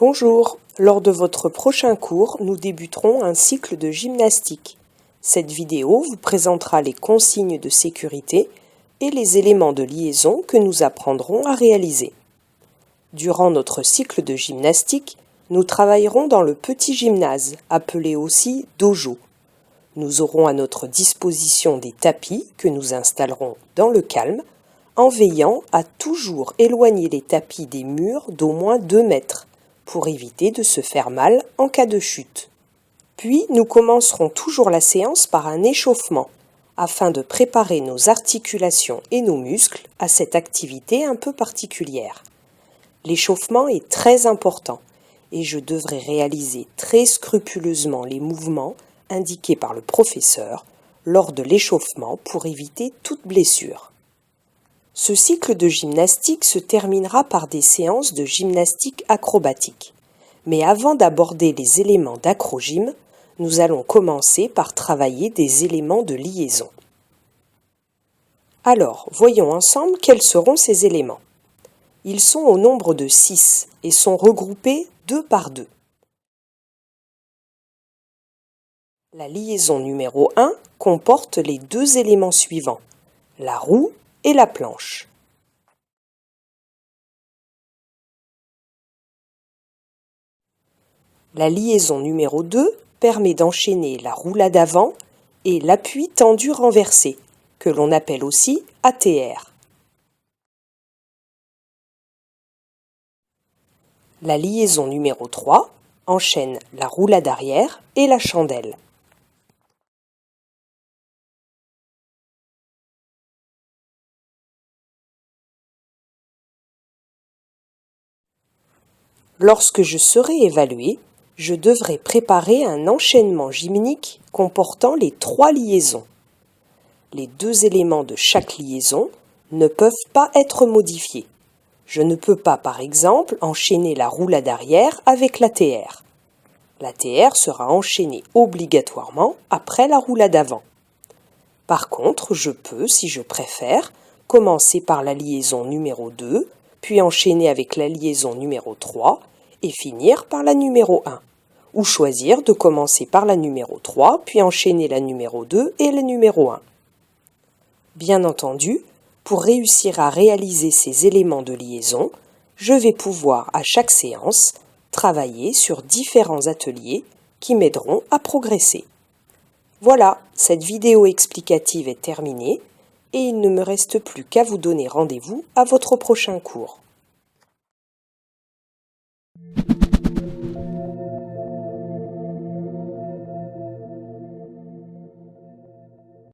Bonjour, lors de votre prochain cours, nous débuterons un cycle de gymnastique. Cette vidéo vous présentera les consignes de sécurité et les éléments de liaison que nous apprendrons à réaliser. Durant notre cycle de gymnastique, nous travaillerons dans le petit gymnase, appelé aussi dojo. Nous aurons à notre disposition des tapis que nous installerons dans le calme, en veillant à toujours éloigner les tapis des murs d'au moins 2 mètres, pour éviter de se faire mal en cas de chute. Puis nous commencerons toujours la séance par un échauffement, afin de préparer nos articulations et nos muscles à cette activité un peu particulière. L'échauffement est très important et je devrai réaliser très scrupuleusement les mouvements indiqués par le professeur lors de l'échauffement pour éviter toute blessure. Ce cycle de gymnastique se terminera par des séances de gymnastique acrobatique. Mais avant d'aborder les éléments d'acrogym, nous allons commencer par travailler des éléments de liaison. Alors, voyons ensemble quels seront ces éléments. Ils sont au nombre de 6 et sont regroupés 2 par 2. La liaison numéro 1 comporte les 2 éléments suivants, la roue et la planche. La liaison numéro 2 permet d'enchaîner la roulade avant et l'appui tendu renversé, que l'on appelle aussi ATR. La liaison numéro 3 enchaîne la roulade arrière et la chandelle. Lorsque je serai évalué, je devrai préparer un enchaînement gymnique comportant les 3 liaisons. Les 2 éléments de chaque liaison ne peuvent pas être modifiés. Je ne peux pas, par exemple, enchaîner la roulade arrière avec l'ATR. L'ATR sera enchaînée obligatoirement après la roulade avant. Par contre, je peux, si je préfère, commencer par la liaison numéro 2, puis enchaîner avec la liaison numéro 3 et finir par la numéro 1. Ou choisir de commencer par la numéro 3, puis enchaîner la numéro 2 et la numéro 1. Bien entendu, pour réussir à réaliser ces éléments de liaison, je vais pouvoir à chaque séance travailler sur différents ateliers qui m'aideront à progresser. Voilà, cette vidéo explicative est terminée et il ne me reste plus qu'à vous donner rendez-vous à votre prochain cours.